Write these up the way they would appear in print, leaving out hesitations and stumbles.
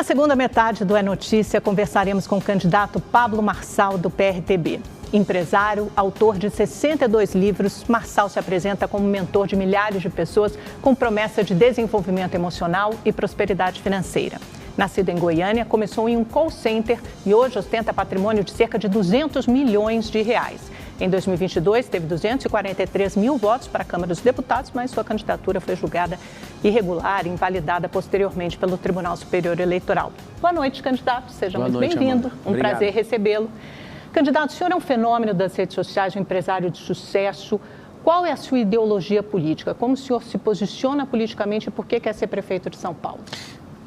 Na segunda metade do É Notícia, conversaremos com o candidato Pablo Marçal, do PRTB. Empresário, autor de 62 livros, Marçal se apresenta como mentor de milhares de pessoas com promessa de desenvolvimento emocional e prosperidade financeira. Nascido em Goiânia, começou em um call center e hoje ostenta patrimônio de cerca de 200 milhões de reais. Em 2022, teve 243 mil votos para a Câmara dos Deputados, mas sua candidatura foi julgada irregular e invalidada posteriormente pelo Tribunal Superior Eleitoral. Boa noite, candidato. Seja muito bem-vindo. Um prazer recebê-lo. Candidato, o senhor é um fenômeno das redes sociais, um empresário de sucesso. Qual é a sua ideologia política? Como o senhor se posiciona politicamente e por que quer ser prefeito de São Paulo?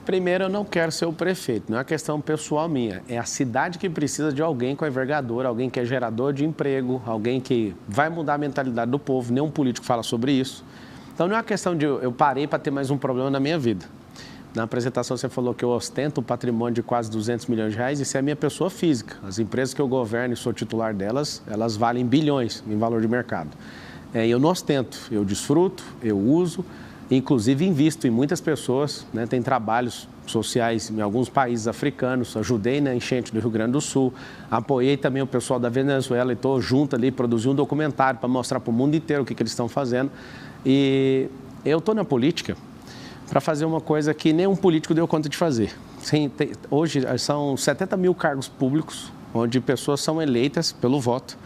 Primeiro, eu não quero ser o prefeito, não é uma questão pessoal minha. É a cidade que precisa de alguém com envergadura, alguém que é gerador de emprego, alguém que vai mudar a mentalidade do povo. Nenhum político fala sobre isso. Então, não é uma questão de eu parei para ter mais um problema na minha vida. Na apresentação, você falou que eu ostento um patrimônio de quase 200 milhões de reais. Isso é a minha pessoa física. As empresas que eu governo e sou titular delas, elas valem bilhões em valor de mercado. Eu não ostento, eu desfruto, eu uso. Inclusive, invisto em muitas pessoas, né? Tem trabalhos sociais em alguns países africanos, ajudei na enchente do Rio Grande do Sul, apoiei também o pessoal da Venezuela e estou junto ali, produzi um documentário para mostrar para o mundo inteiro o que eles estão fazendo. E eu estou na política para fazer uma coisa que nenhum político deu conta de fazer. Hoje são 70 mil cargos públicos, onde pessoas são eleitas pelo voto.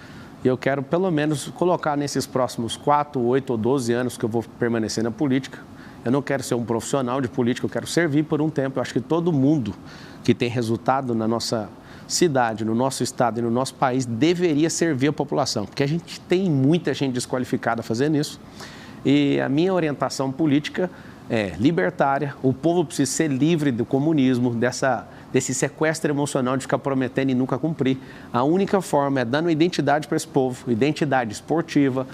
E eu quero, pelo menos, colocar nesses próximos 4, 8 ou 12 anos que eu vou permanecer na política. Eu não quero ser um profissional de política, eu quero servir por um tempo. Eu acho que todo mundo que tem resultado na nossa cidade, no nosso estado e no nosso país deveria servir a população, porque a gente tem muita gente desqualificada fazendo isso. E a minha orientação política é libertária. O povo precisa ser livre do comunismo, desse sequestro emocional de ficar prometendo e nunca cumprir. A única forma é dando identidade para esse povo, identidade esportiva,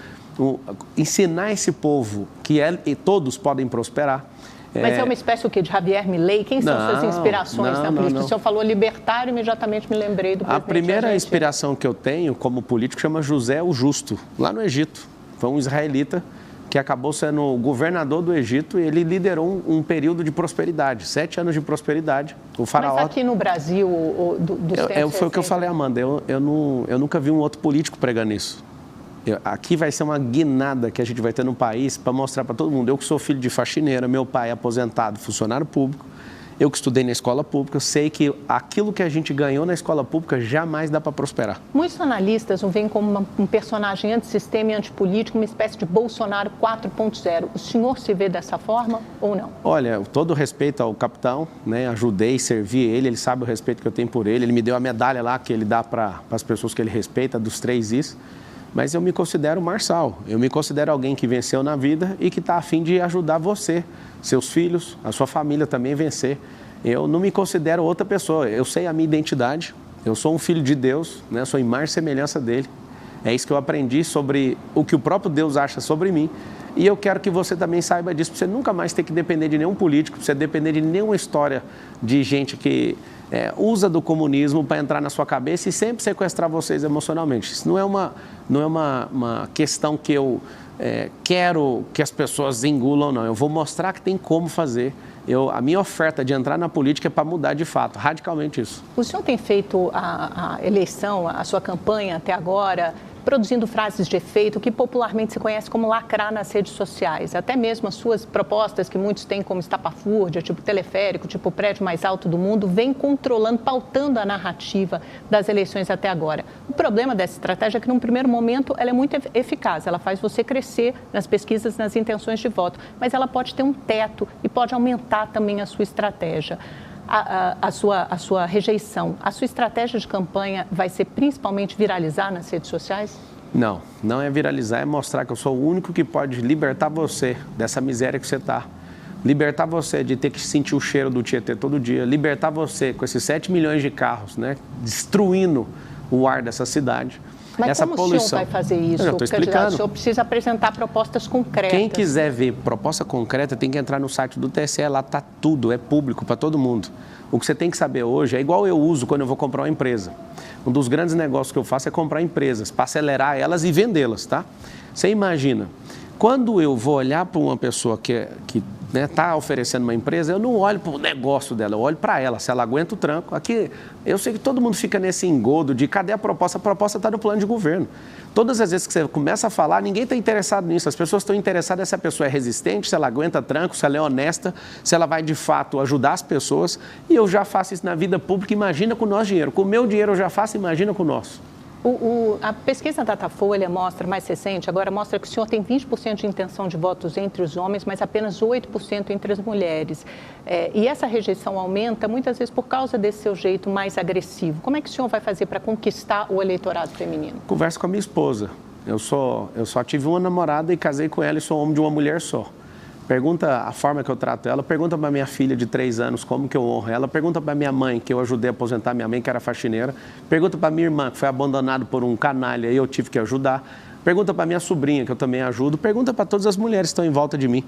ensinar esse povo que todos podem prosperar. Mas é uma espécie de Javier Milei? Quem são suas inspirações na política? O senhor falou libertário, imediatamente me lembrei do presidente. A primeira inspiração que eu tenho como político chama José o Justo, lá no Egito. Foi um israelita que acabou sendo o governador do Egito e ele liderou um período de prosperidade, 7 anos de prosperidade. O faraó... Mas aqui no Brasil, foi o que eu falei, Amanda, eu nunca vi um outro político pregando isso. Aqui vai ser uma guinada que a gente vai ter no país para mostrar para todo mundo. Eu que sou filho de faxineira, meu pai é aposentado, funcionário público, eu que estudei na escola pública, eu sei que aquilo que a gente ganhou na escola pública jamais dá para prosperar. Muitos analistas o veem como um personagem antissistema e antipolítico, uma espécie de Bolsonaro 4.0. O senhor se vê dessa forma ou não? Olha, todo respeito ao capitão, né? Ajudei, servi ele sabe o respeito que eu tenho por ele me deu a medalha lá que ele dá para as pessoas que ele respeita, dos 3 Is. Mas eu me considero Marçal, eu me considero alguém que venceu na vida e que está a fim de ajudar você, seus filhos, a sua família também a vencer. Eu não me considero outra pessoa, eu sei a minha identidade, eu sou um filho de Deus, né? Sou imagem e semelhança dele. É isso que eu aprendi sobre o que o próprio Deus acha sobre mim. E eu quero que você também saiba disso, para você nunca mais ter que depender de nenhum político, para você depender de nenhuma história de gente que usa do comunismo para entrar na sua cabeça e sempre sequestrar vocês emocionalmente. Isso não é uma questão que eu quero que as pessoas engulam, não. Eu vou mostrar que tem como fazer. A minha oferta de entrar na política é para mudar de fato, radicalmente isso. O senhor tem feito a eleição, a sua campanha até agora, produzindo frases de efeito que popularmente se conhece como lacrar nas redes sociais. Até mesmo as suas propostas, que muitos têm como estapafúrdia, tipo teleférico, tipo o prédio mais alto do mundo, vem controlando, pautando a narrativa das eleições até agora. O problema dessa estratégia é que, num primeiro momento, ela é muito eficaz. Ela faz você crescer nas pesquisas, nas intenções de voto. Mas ela pode ter um teto e pode aumentar também a sua estratégia. A sua rejeição, a sua estratégia de campanha vai ser principalmente viralizar nas redes sociais? Não, não é viralizar, é mostrar que eu sou o único que pode libertar você dessa miséria que você está. Libertar você de ter que sentir o cheiro do Tietê todo dia, libertar você com esses 7 milhões de carros, né, destruindo o ar dessa cidade. Mas essa como poluição. O senhor vai fazer isso? Eu já estou explicando. O senhor precisa apresentar propostas concretas. Quem quiser ver proposta concreta tem que entrar no site do TSE, lá está tudo, é público para todo mundo. O que você tem que saber hoje é igual eu uso quando eu vou comprar uma empresa. Um dos grandes negócios que eu faço é comprar empresas, para acelerar elas e vendê-las, tá? Você imagina, quando eu vou olhar para uma pessoa que está oferecendo uma empresa, eu não olho para o negócio dela, eu olho para ela, se ela aguenta o tranco. Aqui, eu sei que todo mundo fica nesse engodo de cadê a proposta? A proposta está no plano de governo. Todas as vezes que você começa a falar, ninguém está interessado nisso. As pessoas estão interessadas se a pessoa é resistente, se ela aguenta tranco, se ela é honesta, se ela vai de fato ajudar as pessoas. E eu já faço isso na vida pública, imagina com o nosso dinheiro. Com o meu dinheiro eu já faço, imagina com o nosso. A pesquisa Datafolha mostra, mais recente, agora mostra que o senhor tem 20% de intenção de votos entre os homens, mas apenas 8% entre as mulheres. E essa rejeição aumenta muitas vezes por causa desse seu jeito mais agressivo. Como é que o senhor vai fazer para conquistar o eleitorado feminino? Converso com a minha esposa. Eu só tive uma namorada e casei com ela e sou homem de uma mulher só. Pergunta a forma que eu trato ela, pergunta para minha filha de 3 anos como que eu honro ela, pergunta para minha mãe, que eu ajudei a aposentar minha mãe, que era faxineira, pergunta para minha irmã, que foi abandonada por um canalha e eu tive que ajudar, pergunta para minha sobrinha, que eu também ajudo, pergunta para todas as mulheres que estão em volta de mim.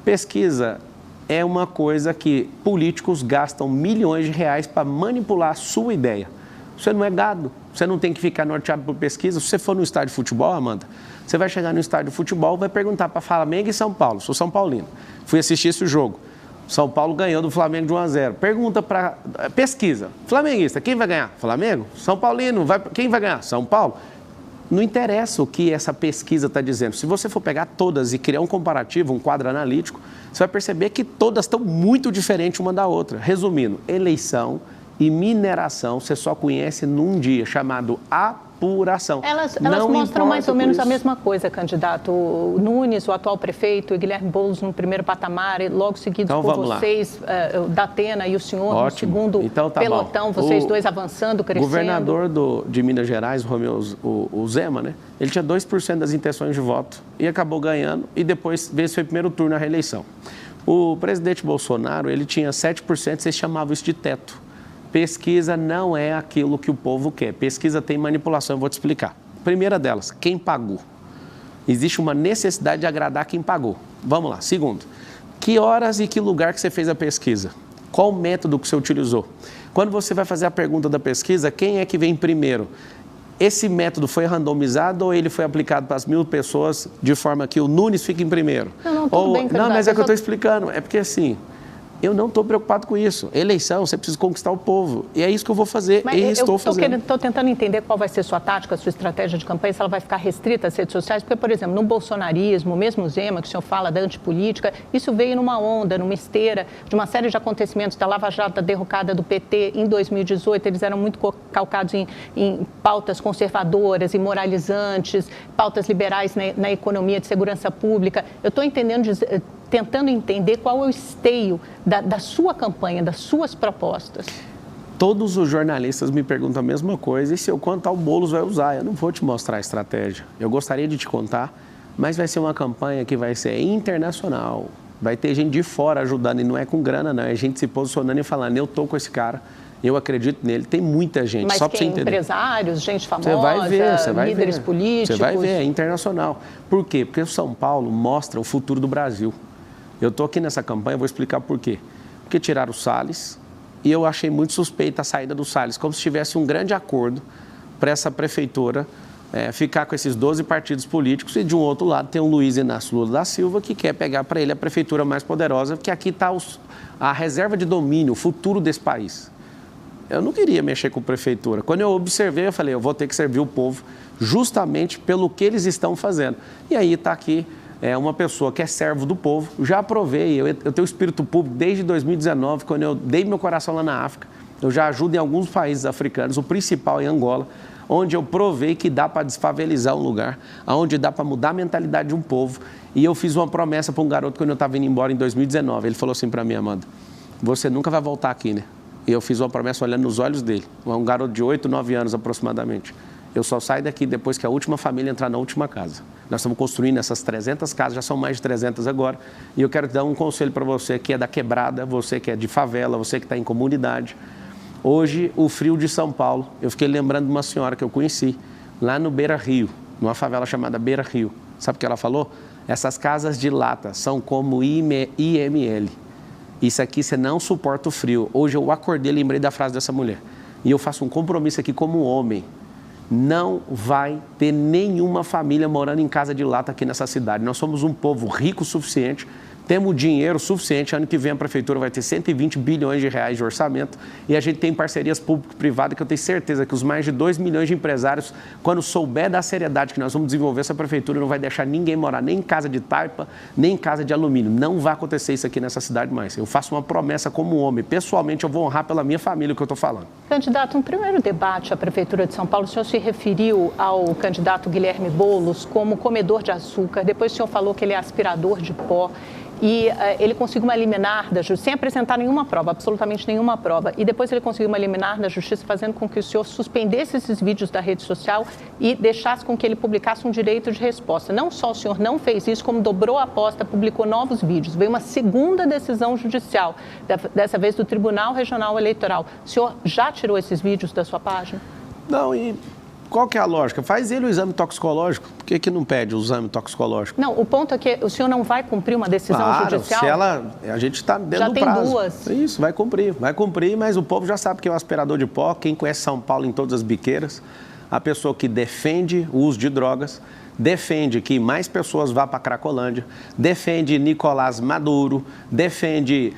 Pesquisa é uma coisa que políticos gastam milhões de reais para manipular a sua ideia. Você não é gado, você não tem que ficar norteado por pesquisa. Se você for no estádio de futebol, Amanda, você vai chegar no estádio de futebol, vai perguntar para Flamengo e São Paulo. Sou São Paulino, fui assistir esse jogo. São Paulo ganhou do Flamengo de 1-0. Pergunta para... Pesquisa. Flamenguista, quem vai ganhar? Flamengo? São Paulino, quem vai ganhar? São Paulo. Não interessa o que essa pesquisa está dizendo. Se você for pegar todas e criar um comparativo, um quadro analítico, você vai perceber que todas estão muito diferentes uma da outra. Resumindo, eleição e mineração você só conhece num dia, chamado apuração. Elas mostram mais ou menos a mesma coisa, candidato. O Nunes, o atual prefeito, e Guilherme Boulos no primeiro patamar, e logo seguidos então, por vocês, Datena e o senhor ótimo. No segundo então, tá pelotão, bom. Vocês dois avançando, crescendo. O governador de Minas Gerais, o Zema, né? Ele tinha 2% das intenções de voto e acabou ganhando e depois venceu o primeiro turno na reeleição. O presidente Bolsonaro, ele tinha 7%, vocês chamavam isso de teto. Pesquisa não é aquilo que o povo quer. Pesquisa tem manipulação, eu vou te explicar. Primeira delas, quem pagou? Existe uma necessidade de agradar quem pagou. Vamos lá. Segundo, que horas e que lugar que você fez a pesquisa? Qual o método que você utilizou? Quando você vai fazer a pergunta da pesquisa, quem é que vem primeiro? Esse método foi randomizado ou ele foi aplicado para as 1.000 pessoas de forma que o Nunes fique em primeiro? Tudo bem, não, mas é que eu estou explicando. É porque assim... Eu não estou preocupado com isso. Eleição, você precisa conquistar o povo. E é isso que eu vou fazer e estou fazendo. Estou tentando entender qual vai ser sua tática, sua estratégia de campanha, se ela vai ficar restrita às redes sociais. Porque, por exemplo, no bolsonarismo, mesmo o Zema, que o senhor fala da antipolítica, isso veio numa onda, numa esteira de uma série de acontecimentos da Lava Jato, da derrocada do PT em 2018. Eles eram muito calcados em pautas conservadoras e moralizantes, pautas liberais na economia de segurança pública. Eu estou tentando entender qual é o esteio da sua campanha, das suas propostas. Todos os jornalistas me perguntam a mesma coisa e se eu contar o Boulos vai usar. Eu não vou te mostrar a estratégia. Eu gostaria de te contar, mas vai ser uma campanha que vai ser internacional. Vai ter gente de fora ajudando e não é com grana, não. É gente se posicionando e falando, eu estou com esse cara, eu acredito nele. Tem muita gente, mas só para você entender. Empresários, gente famosa, você vai líderes políticos? Você vai ver, é internacional. Por quê? Porque o São Paulo mostra o futuro do Brasil. Eu estou aqui nessa campanha, vou explicar por quê. Porque tiraram o Salles e eu achei muito suspeita a saída do Salles, como se tivesse um grande acordo para essa prefeitura ficar com esses 12 partidos políticos e de um outro lado tem o Luiz Inácio Lula da Silva que quer pegar para ele a prefeitura mais poderosa, porque aqui está a reserva de domínio, o futuro desse país. Eu não queria mexer com a prefeitura. Quando eu observei, eu falei, eu vou ter que servir o povo justamente pelo que eles estão fazendo. E aí está aqui uma pessoa que é servo do povo. Já provei, eu tenho espírito público desde 2019, quando eu dei meu coração lá na África. Eu já ajudo em alguns países africanos, o principal em Angola, onde eu provei que dá para desfavelizar um lugar, onde dá para mudar a mentalidade de um povo. E eu fiz uma promessa para um garoto quando eu estava indo embora em 2019. Ele falou assim para mim, Amanda, você nunca vai voltar aqui, né? E eu fiz uma promessa olhando nos olhos dele, um garoto de 8, 9 anos aproximadamente. Eu só saio daqui depois que a última família entrar na última casa. Nós estamos construindo essas 300 casas, já são mais de 300 agora. E eu quero te dar um conselho para você que é da quebrada, você que é de favela, você que está em comunidade. Hoje, o frio de São Paulo, eu fiquei lembrando de uma senhora que eu conheci, lá no Beira Rio, numa favela chamada Beira Rio. Sabe o que ela falou? Essas casas de lata são como IML. Isso aqui você não suporta o frio. Hoje eu acordei e lembrei da frase dessa mulher. E eu faço um compromisso aqui como homem. Não vai ter nenhuma família morando em casa de lata aqui nessa cidade. Nós somos um povo rico o suficiente Temos dinheiro suficiente, ano que vem a Prefeitura vai ter 120 bilhões de reais de orçamento e a gente tem parcerias público-privadas que eu tenho certeza que os mais de 2 milhões de empresários, quando souber da seriedade que nós vamos desenvolver essa Prefeitura, não vai deixar ninguém morar nem em casa de taipa, nem em casa de alumínio. Não vai acontecer isso aqui nessa cidade mais. Eu faço uma promessa como homem. Pessoalmente, eu vou honrar pela minha família o que eu estou falando. Candidato, no primeiro debate à Prefeitura de São Paulo, o senhor se referiu ao candidato Guilherme Boulos como comedor de açúcar. Depois o senhor falou que ele é aspirador de pó. E ele conseguiu uma liminar da Justiça, sem apresentar nenhuma prova, absolutamente nenhuma prova. E depois ele conseguiu uma liminar da Justiça, fazendo com que o senhor suspendesse esses vídeos da rede social e deixasse com que ele publicasse um direito de resposta. Não só o senhor não fez isso, como dobrou a aposta, publicou novos vídeos. Veio uma segunda decisão judicial, dessa vez do Tribunal Regional Eleitoral. O senhor já tirou esses vídeos da sua página? Não, e qual que é a lógica? Faz ele o exame toxicológico. Por que não pede o exame toxicológico? Não, o ponto é que o senhor não vai cumprir uma decisão judicial? Se a gente está dentro do prazo. Já tem duas. Isso, vai cumprir, mas o povo já sabe que é um aspirador de pó. Quem conhece São Paulo em todas as biqueiras, a pessoa que defende o uso de drogas, defende que mais pessoas vá para a Cracolândia, defende Nicolás Maduro, defende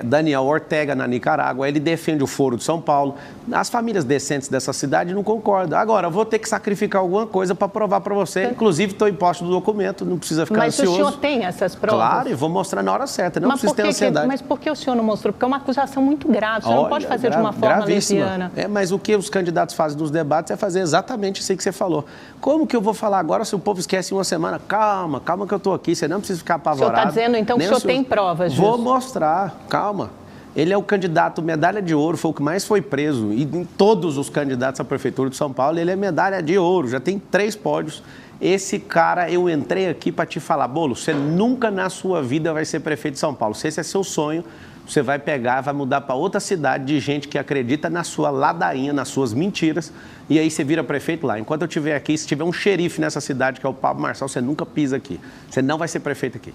Daniel Ortega na Nicarágua, ele defende o Foro de São Paulo. As famílias decentes dessa cidade não concordam. Agora, eu vou ter que sacrificar alguma coisa para provar para você. Inclusive, estou em posse do documento, não precisa ficar ansioso. Mas o senhor tem essas provas? Claro, e vou mostrar na hora certa, não precisa ter ansiedade. Mas por que o senhor não mostrou? Porque é uma acusação muito grave, o senhor não pode fazer de uma forma leviana. Mas o que os candidatos fazem nos debates é fazer exatamente isso aí que você falou. Como que eu vou falar agora se o povo esquece em uma semana? Calma que eu estou aqui, você não precisa ficar apavorado. O senhor está dizendo, então, que o senhor tem provas disso? Vou mostrar, calma. Ele é o candidato medalha de ouro, foi o que mais foi preso. E em todos os candidatos à Prefeitura de São Paulo, ele é medalha de ouro, já tem 3 pódios. Esse cara, eu entrei aqui para te falar, Boulos, você nunca na sua vida vai ser prefeito de São Paulo. Se esse é seu sonho, você vai pegar, vai mudar para outra cidade de gente que acredita na sua ladainha, nas suas mentiras, e aí você vira prefeito lá. Enquanto eu estiver aqui, se tiver um xerife nessa cidade, que é o Pablo Marçal, você nunca pisa aqui. Você não vai ser prefeito aqui.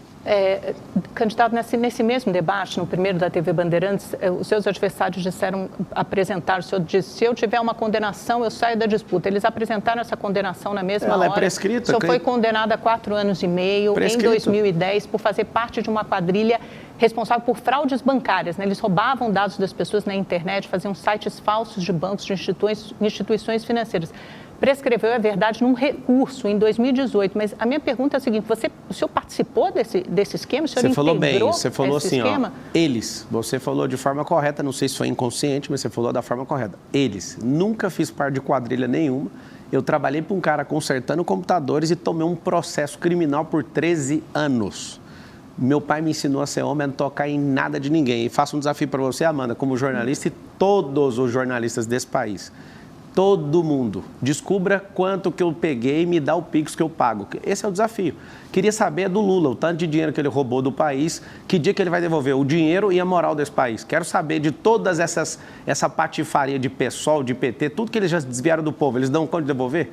Candidato, nesse mesmo debate, no primeiro da TV Bandeirantes, os seus adversários apresentaram, o senhor disse, se eu tiver uma condenação, eu saio da disputa. Eles apresentaram essa condenação na mesma hora. Ela é prescrita. O senhor foi condenado a 4 anos e meio, em 2010, por fazer parte de uma quadrilha responsável por fraudes bancárias, né? Eles roubavam dados das pessoas na internet, faziam sites falsos de bancos, de instituições financeiras. Prescreveu, é verdade, num recurso em 2018, mas a minha pergunta é a seguinte, o senhor participou desse esquema? O senhor você falou bem, você falou assim, esquema? Você falou de forma correta, não sei se foi inconsciente, mas você falou da forma correta. Nunca fiz parte de quadrilha nenhuma. Eu trabalhei para um cara consertando computadores e tomei um processo criminal por 13 anos. Meu pai me ensinou a ser homem, a não tocar em nada de ninguém. E faço um desafio para você, Amanda, como jornalista e todos os jornalistas desse país. Todo mundo. Descubra quanto que eu peguei e me dá o Pix que eu pago. Esse é o desafio. Queria saber do Lula, o tanto de dinheiro que ele roubou do país, que dia que ele vai devolver o dinheiro e a moral desse país. Quero saber de todas essa patifaria de PSOL, de PT, tudo que eles já desviaram do povo, eles dão conta de devolver?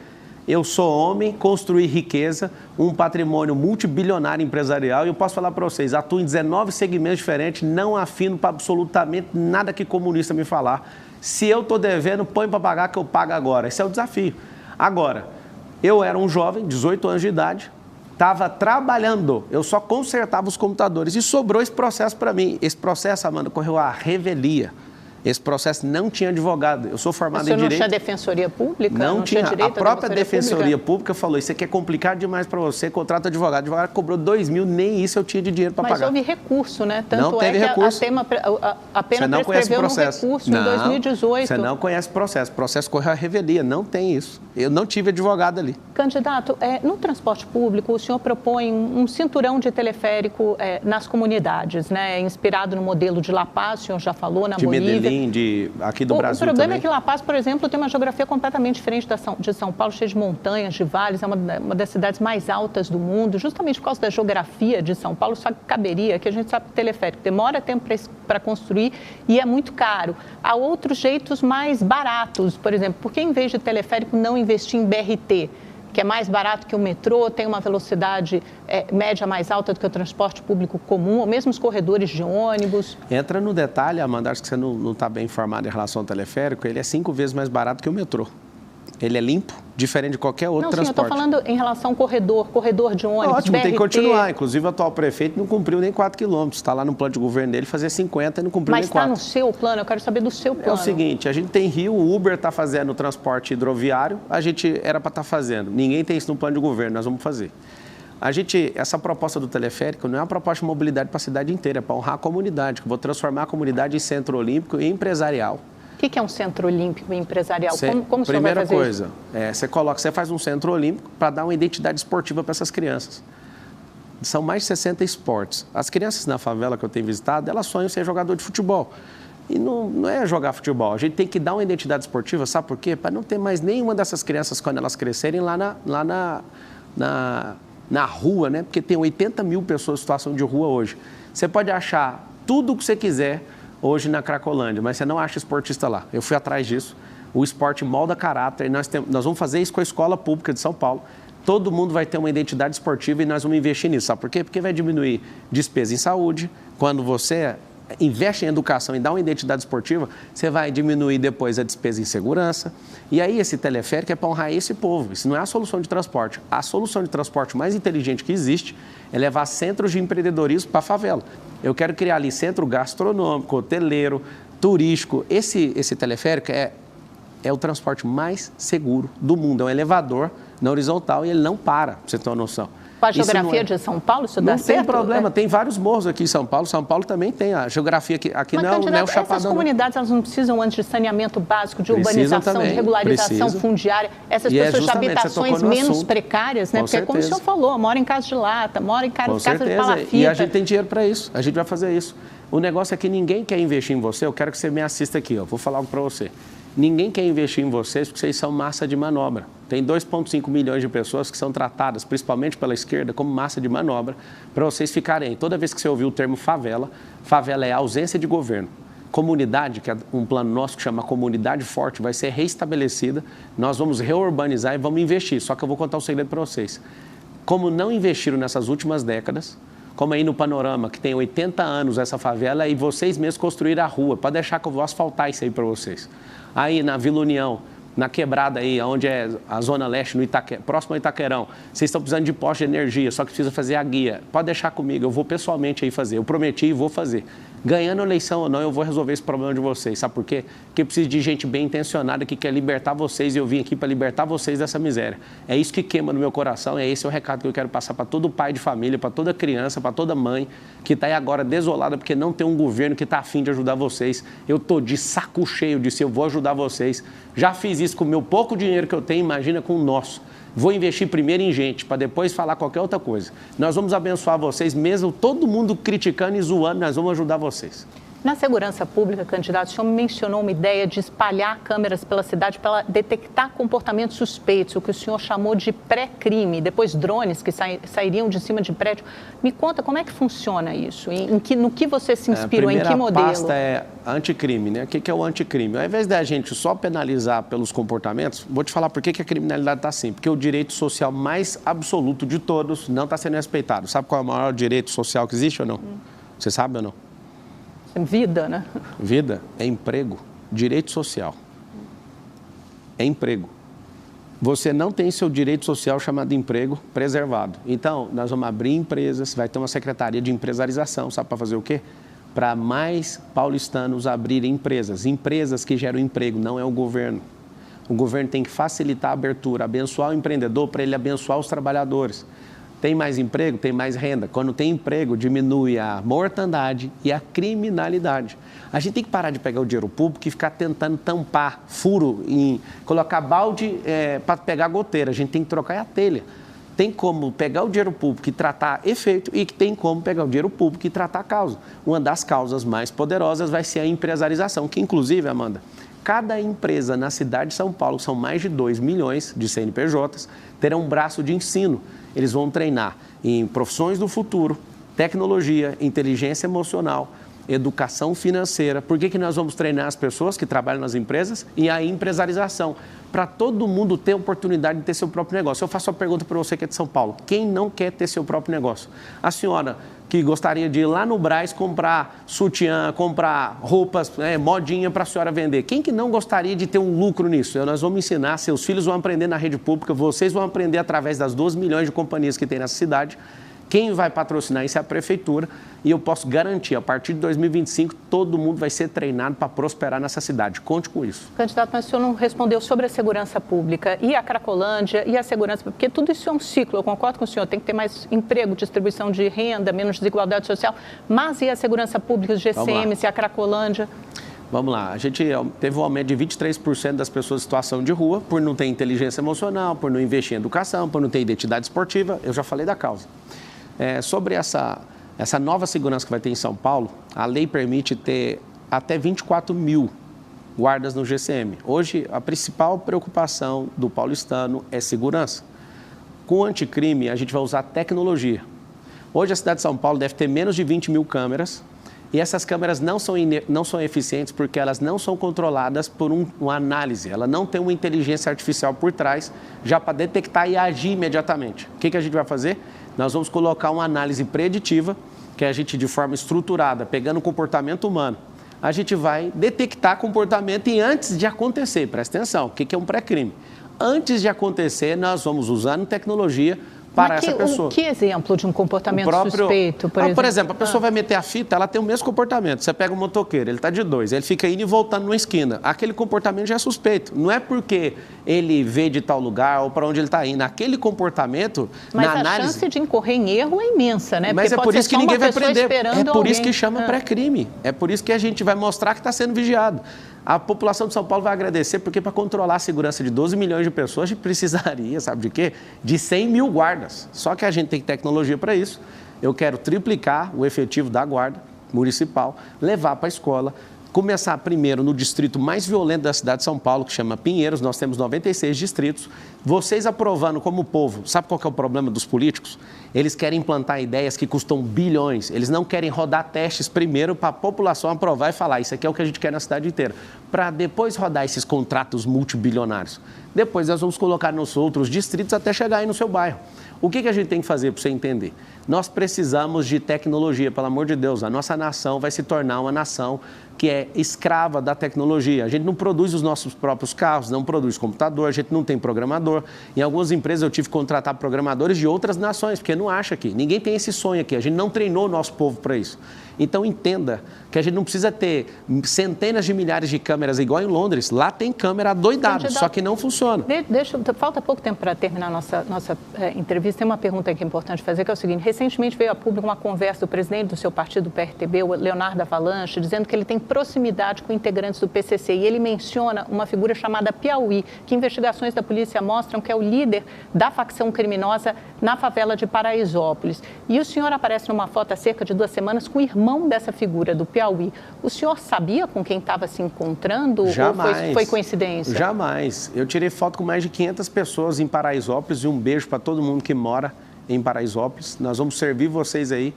Eu sou homem, construí riqueza, um patrimônio multibilionário empresarial e eu posso falar para vocês, atuo em 19 segmentos diferentes, não afino para absolutamente nada que comunista me falar. Se eu estou devendo, põe para pagar que eu pago agora. Esse é o desafio. Agora, eu era um jovem, 18 anos de idade, estava trabalhando, eu só consertava os computadores e sobrou esse processo para mim. Esse processo, Amanda, correu à revelia. Esse processo não tinha advogado. Eu sou formado em Direito. Não tinha defensoria pública? Não tinha. A própria defensoria pública falou, isso aqui é complicado demais para você, contrata advogado. O advogado cobrou 2 mil, nem isso eu tinha de dinheiro para pagar. Mas houve recurso, né? Tanto não teve recurso. A pena prescreveu no recurso em 2018. Você não conhece o processo. O processo correu à revelia. Não tem isso. Eu não tive advogado ali. Candidato, no transporte público, o senhor propõe um cinturão de teleférico nas comunidades, né? Inspirado no modelo de La Paz, o senhor já falou, na Bolívia. Aqui do Brasil. O problema também. É que La Paz, por exemplo, tem uma geografia completamente diferente de São Paulo, cheia de montanhas, de vales, é uma das cidades mais altas do mundo, justamente por causa da geografia de São Paulo, só que caberia, que a gente sabe que teleférico demora tempo para construir e é muito caro. Há outros jeitos mais baratos, por exemplo, por que em vez de teleférico não investir em BRT? Que é mais barato que o metrô, tem uma velocidade média mais alta do que o transporte público comum, ou mesmo os corredores de ônibus. Entra no detalhe, Amanda, acho que você não está bem informado em relação ao teleférico, ele é 5 vezes mais barato que o metrô. Ele é limpo, diferente de qualquer outro transporte. Sim, eu estou falando em relação ao corredor de ônibus, ótimo, BRT. tem que continuar. Inclusive, o atual prefeito não cumpriu nem 4 quilômetros. Está lá no plano de governo dele fazer 50 e não cumpriu nem 4. Mas está no seu plano? Eu quero saber do seu plano. É o seguinte, a gente tem Rio, o Uber está fazendo o transporte hidroviário, a gente era para estar fazendo. Ninguém tem isso no plano de governo, nós vamos fazer. Essa proposta do teleférico não é uma proposta de mobilidade para a cidade inteira, é para honrar a comunidade, que eu vou transformar a comunidade em centro olímpico e empresarial. O que é um centro olímpico e empresarial? Como o senhor primeira vai fazer coisa, você faz um centro olímpico para dar uma identidade esportiva para essas crianças. São mais de 60 esportes. As crianças na favela que eu tenho visitado, elas sonham em ser jogador de futebol. E não é jogar futebol, a gente tem que dar uma identidade esportiva, sabe por quê? Para não ter mais nenhuma dessas crianças, quando elas crescerem, lá na rua, né? Porque tem 80 mil pessoas em situação de rua hoje. Você pode achar tudo o que você quiser hoje na Cracolândia, mas você não acha esportista lá. Eu fui atrás disso. O esporte molda caráter e nós vamos fazer isso com a escola pública de São Paulo. Todo mundo vai ter uma identidade esportiva e nós vamos investir nisso. Sabe por quê? Porque vai diminuir despesa em saúde. Quando você investe em educação e dá uma identidade esportiva, você vai diminuir depois a despesa em segurança. E aí esse teleférico é para honrar esse povo. Isso não é a solução de transporte. A solução de transporte mais inteligente que existe é levar centros de empreendedorismo para a favela. Eu quero criar ali centro gastronômico, hoteleiro, turístico. Esse teleférico é o transporte mais seguro do mundo. É um elevador na horizontal e ele não para você ter uma noção. Com a geografia de São Paulo, isso dá certo? Não tem problema, tem vários morros aqui em São Paulo. São Paulo também tem a geografia aqui não é o Chapadão. Essas comunidades, elas não precisam antes de saneamento básico, de urbanização, de regularização fundiária. Essas pessoas de habitações menos precárias, né? Porque como o senhor falou, mora em casa de lata, mora em casa de palafita. E a gente tem dinheiro para isso, a gente vai fazer isso. O negócio é que ninguém quer investir em você, eu quero que você me assista aqui, vou falar algo para você. Ninguém quer investir em vocês porque vocês são massa de manobra. Tem 2,5 milhões de pessoas que são tratadas, principalmente pela esquerda, como massa de manobra, para vocês ficarem aí. Toda vez que você ouvir o termo favela, favela é ausência de governo. Comunidade, que é um plano nosso que chama Comunidade Forte, vai ser reestabelecida. Nós vamos reurbanizar e vamos investir. Só que eu vou contar um segredo para vocês. Como não investiram nessas últimas décadas, como aí no Panorama, que tem 80 anos essa favela, e vocês mesmos construíram a rua, pode deixar que eu vou asfaltar isso aí para vocês. Aí na Vila União, na Quebrada aí, onde é a Zona Leste, próximo ao Itaquerão, vocês estão precisando de poste de energia, só que precisa fazer a guia. Pode deixar comigo, eu vou pessoalmente aí fazer. Eu prometi e vou fazer. Ganhando a eleição ou não, eu vou resolver esse problema de vocês. Sabe por quê? Porque eu preciso de gente bem intencionada que quer libertar vocês e eu vim aqui para libertar vocês dessa miséria. É isso que queima no meu coração, esse é o recado que eu quero passar para todo pai de família, para toda criança, para toda mãe que está aí agora desolada porque não tem um governo que está afim de ajudar vocês. Eu estou de saco cheio disso, eu vou ajudar vocês. Já fiz isso com o meu pouco dinheiro que eu tenho, imagina com o nosso. Vou investir primeiro em gente, para depois falar qualquer outra coisa. Nós vamos abençoar vocês, mesmo todo mundo criticando e zoando, nós vamos ajudar vocês. Na segurança pública, candidato, o senhor mencionou uma ideia de espalhar câmeras pela cidade para detectar comportamentos suspeitos, o que o senhor chamou de pré-crime, depois drones que sairiam de cima de prédio. Me conta como é que funciona isso, no que você se inspirou, em que modelo? A pasta é anticrime, né? O que é o anticrime? Ao invés da gente só penalizar pelos comportamentos, vou te falar por que a criminalidade está assim. Porque o direito social mais absoluto de todos não está sendo respeitado. Sabe qual é o maior direito social que existe ou não? Você sabe ou não? Vida, né? Vida é emprego, direito social. É emprego. Você não tem seu direito social chamado emprego preservado. Então, nós vamos abrir empresas, vai ter uma secretaria de empresarização, sabe para fazer o quê? Para mais paulistanos abrirem empresas. Empresas que geram emprego, não é o governo. O governo tem que facilitar a abertura, abençoar o empreendedor para ele abençoar os trabalhadores. Tem mais emprego, tem mais renda. Quando tem emprego, diminui a mortandade e a criminalidade. A gente tem que parar de pegar o dinheiro público e ficar tentando tampar furo, colocar balde para pegar goteira. A gente tem que trocar a telha. Tem como pegar o dinheiro público e tratar efeito e tem como pegar o dinheiro público e tratar a causa. Uma das causas mais poderosas vai ser a empresarização, que inclusive, Amanda, cada empresa na cidade de São Paulo, são mais de 2 milhões de CNPJs, terão um braço de ensino. Eles vão treinar em profissões do futuro, tecnologia, inteligência emocional, educação financeira. Por que nós vamos treinar as pessoas que trabalham nas empresas? E a empresarização, para todo mundo ter oportunidade de ter seu próprio negócio. Eu faço uma pergunta para você que é de São Paulo. Quem não quer ter seu próprio negócio? A senhora que gostaria de ir lá no Brás comprar sutiã, comprar roupas, modinha para a senhora vender. Quem que não gostaria de ter um lucro nisso? Nós vamos ensinar, seus filhos vão aprender na rede pública, vocês vão aprender através das 2 milhões de companhias que tem nessa cidade. Quem vai patrocinar isso é a prefeitura e eu posso garantir, a partir de 2025, todo mundo vai ser treinado para prosperar nessa cidade. Conte com isso. Candidato, mas o senhor não respondeu sobre a segurança pública e a Cracolândia e a segurança, porque tudo isso é um ciclo, eu concordo com o senhor, tem que ter mais emprego, distribuição de renda, menos desigualdade social, mas e a segurança pública, os GCMs e a Cracolândia? Vamos lá, a gente teve um aumento de 23% das pessoas em situação de rua por não ter inteligência emocional, por não investir em educação, por não ter identidade esportiva, eu já falei da causa. Sobre essa nova segurança que vai ter em São Paulo, a lei permite ter até 24 mil guardas no GCM. Hoje, a principal preocupação do paulistano é segurança. Com o anticrime, a gente vai usar tecnologia. Hoje, a cidade de São Paulo deve ter menos de 20 mil câmeras e essas câmeras não são eficientes porque elas não são controladas por uma análise. Ela não tem uma inteligência artificial por trás já para detectar e agir imediatamente. O que a gente vai fazer? Nós vamos colocar uma análise preditiva, que a gente, de forma estruturada, pegando o comportamento humano, a gente vai detectar comportamento e antes de acontecer, presta atenção, o que é um pré-crime? Antes de acontecer, nós vamos usando tecnologia para essa pessoa. Que exemplo de um comportamento suspeito, por exemplo? Por exemplo, a pessoa vai meter a fita, ela tem o mesmo comportamento. Você pega um motoqueiro, ele está de 2, ele fica indo e voltando numa esquina. Aquele comportamento já é suspeito. Não é porque ele veio de tal lugar ou para onde ele está indo. Aquele comportamento, mas na análise... Mas a chance de incorrer em erro é imensa, né? Mas porque é por isso que ninguém vai prender. É por isso que chama pré-crime. É por isso que a gente vai mostrar que está sendo vigiado. A população de São Paulo vai agradecer, porque para controlar a segurança de 12 milhões de pessoas, a gente precisaria, sabe de quê? De 100 mil guardas. Só que a gente tem tecnologia para isso. Eu quero triplicar o efetivo da guarda municipal, levar para a escola, começar primeiro no distrito mais violento da cidade de São Paulo, que chama Pinheiros. Nós temos 96 distritos. Vocês aprovando como povo, sabe qual que é o problema dos políticos? Eles querem implantar ideias que custam bilhões. Eles não querem rodar testes primeiro para a população aprovar e falar, isso aqui é o que a gente quer na cidade inteira, para depois rodar esses contratos multibilionários. Depois nós vamos colocar nos outros distritos até chegar aí no seu bairro. O que a gente tem que fazer para você entender? Nós precisamos de tecnologia, pelo amor de Deus. A nossa nação vai se tornar uma nação que é escrava da tecnologia. A gente não produz os nossos próprios carros, não produz computador, a gente não tem programador. Em algumas empresas eu tive que contratar programadores de outras nações, porque não acha aqui. Ninguém tem esse sonho aqui, a gente não treinou o nosso povo para isso. Então entenda que a gente não precisa ter centenas de milhares de câmeras igual em Londres. Lá tem câmera adoidada, só que não funciona. Falta pouco tempo para terminar a nossa entrevista. Tem uma pergunta que é importante fazer, que é o seguinte. Recentemente veio a público uma conversa do presidente do seu partido, do PRTB, o Leonardo Avalanche, dizendo que ele tem proximidade com integrantes do PCC. E ele menciona uma figura chamada Piauí, que investigações da polícia mostram que é o líder da facção criminosa na favela de Paraisópolis. E o senhor aparece numa foto há cerca de 2 semanas com o irmão dessa figura, do Piauí. O senhor sabia com quem estava se encontrando? Jamais. Ou foi coincidência? Jamais. Eu tirei foto com mais de 500 pessoas em Paraisópolis e um beijo para todo mundo que mora em Paraisópolis. Nós vamos servir vocês aí.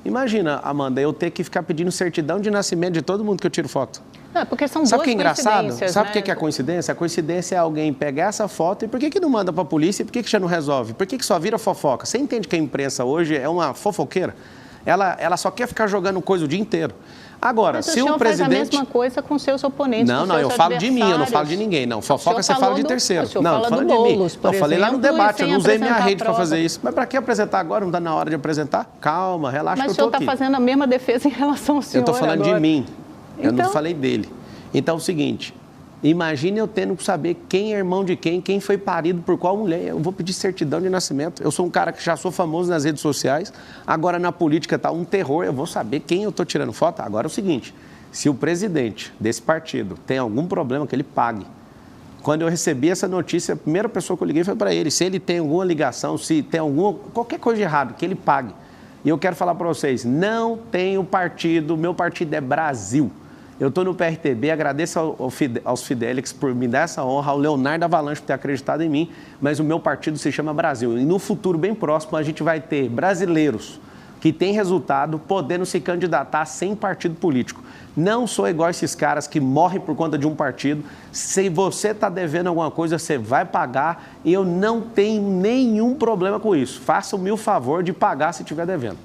Imagina, Amanda, eu ter que ficar pedindo certidão de nascimento de todo mundo que eu tiro foto. Não, porque são Sabe o que é engraçado? Sabe o que é a coincidência? A coincidência é alguém pegar essa foto e por que não manda para a polícia e por que já não resolve? Por que só vira fofoca? Você entende que a imprensa hoje é uma fofoqueira? Ela só quer ficar jogando coisa o dia inteiro. Agora, se o presidente... faz a mesma coisa com seus oponentes, Não, eu falo de mim, eu não falo de ninguém, não. Fofoca você fala de terceiro. Não, eu falo de mim. Eu falei lá no debate, eu não usei minha rede para fazer isso. Mas para que apresentar agora? Não está na hora de apresentar? Calma, relaxa que eu estou aqui. Mas o senhor está fazendo a mesma defesa em relação ao senhor. Eu estou falando agora de mim, eu não falei dele. Então é o seguinte, imagine eu tendo que saber quem é irmão de quem foi parido por qual mulher. Eu vou pedir certidão de nascimento. Eu sou um cara que já sou famoso nas redes sociais, agora na política está um terror, eu vou saber quem eu estou tirando foto. Agora é o seguinte, se o presidente desse partido tem algum problema, que ele pague. Quando eu recebi essa notícia, a primeira pessoa que eu liguei foi para ele. Se ele tem alguma ligação, se tem qualquer coisa de errado, que ele pague. E eu quero falar para vocês, não tenho partido, meu partido é Brasil. Eu estou no PRTB, agradeço aos Fidelix por me dar essa honra, ao Leonardo Avalanche por ter acreditado em mim, mas o meu partido se chama Brasil. E no futuro bem próximo a gente vai ter brasileiros que tem resultado, podendo se candidatar sem partido político. Não sou igual a esses caras que morrem por conta de um partido. Se você está devendo alguma coisa, você vai pagar e eu não tenho nenhum problema com isso. Faça-me o favor de pagar se estiver devendo.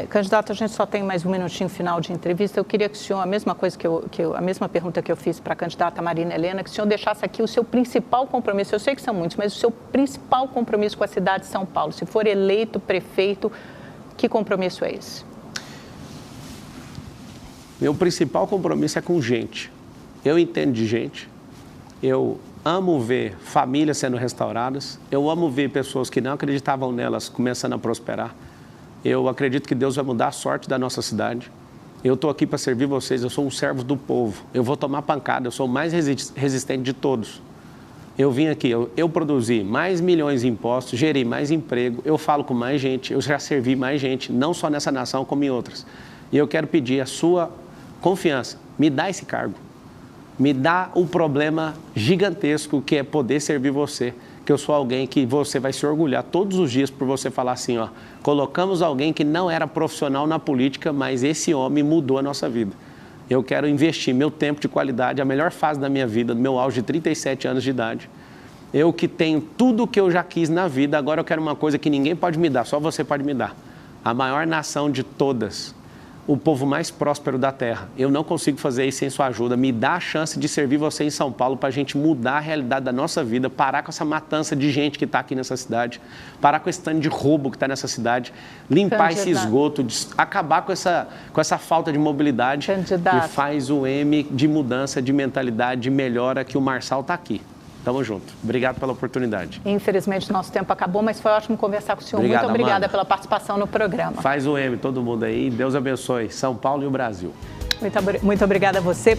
Candidato, a gente só tem mais um minutinho final de entrevista. Eu queria que o senhor, a mesma pergunta que eu fiz para a candidata Marina Helena, que o senhor deixasse aqui o seu principal compromisso. Eu sei que são muitos, mas o seu principal compromisso com a cidade de São Paulo. Se for eleito prefeito, que compromisso é esse? Meu principal compromisso é com gente. Eu entendo de gente. Eu amo ver famílias sendo restauradas. Eu amo ver pessoas que não acreditavam nelas começando a prosperar. Eu acredito que Deus vai mudar a sorte da nossa cidade. Eu estou aqui para servir vocês, eu sou um servo do povo. Eu vou tomar pancada, eu sou o mais resistente de todos. Eu vim aqui, eu produzi mais milhões de impostos, gerei mais emprego, eu falo com mais gente, eu já servi mais gente, não só nessa nação como em outras. E eu quero pedir a sua confiança, me dá esse cargo. Me dá um problema gigantesco que é poder servir você. Que eu sou alguém que você vai se orgulhar todos os dias por você falar assim, ó, colocamos alguém que não era profissional na política, mas esse homem mudou a nossa vida. Eu quero investir meu tempo de qualidade, a melhor fase da minha vida, no meu auge de 37 anos de idade. Eu que tenho tudo o que eu já quis na vida, agora eu quero uma coisa que ninguém pode me dar, só você pode me dar. A maior nação de todas, o povo mais próspero da terra. Eu não consigo fazer isso sem sua ajuda. Me dá a chance de servir você em São Paulo para a gente mudar a realidade da nossa vida, parar com essa matança de gente que está aqui nessa cidade, parar com esse tanto de roubo que está nessa cidade, limpar esse esgoto, acabar com essa falta de mobilidade e faz o M de mudança, de mentalidade, de melhora que o Marçal está aqui. Tamo junto. Obrigado pela oportunidade. Infelizmente, nosso tempo acabou, mas foi ótimo conversar com o senhor. Obrigado, muito obrigada, Amanda, pela participação no programa. Faz o M, todo mundo aí. Deus abençoe São Paulo e o Brasil. Muito obrigada a você.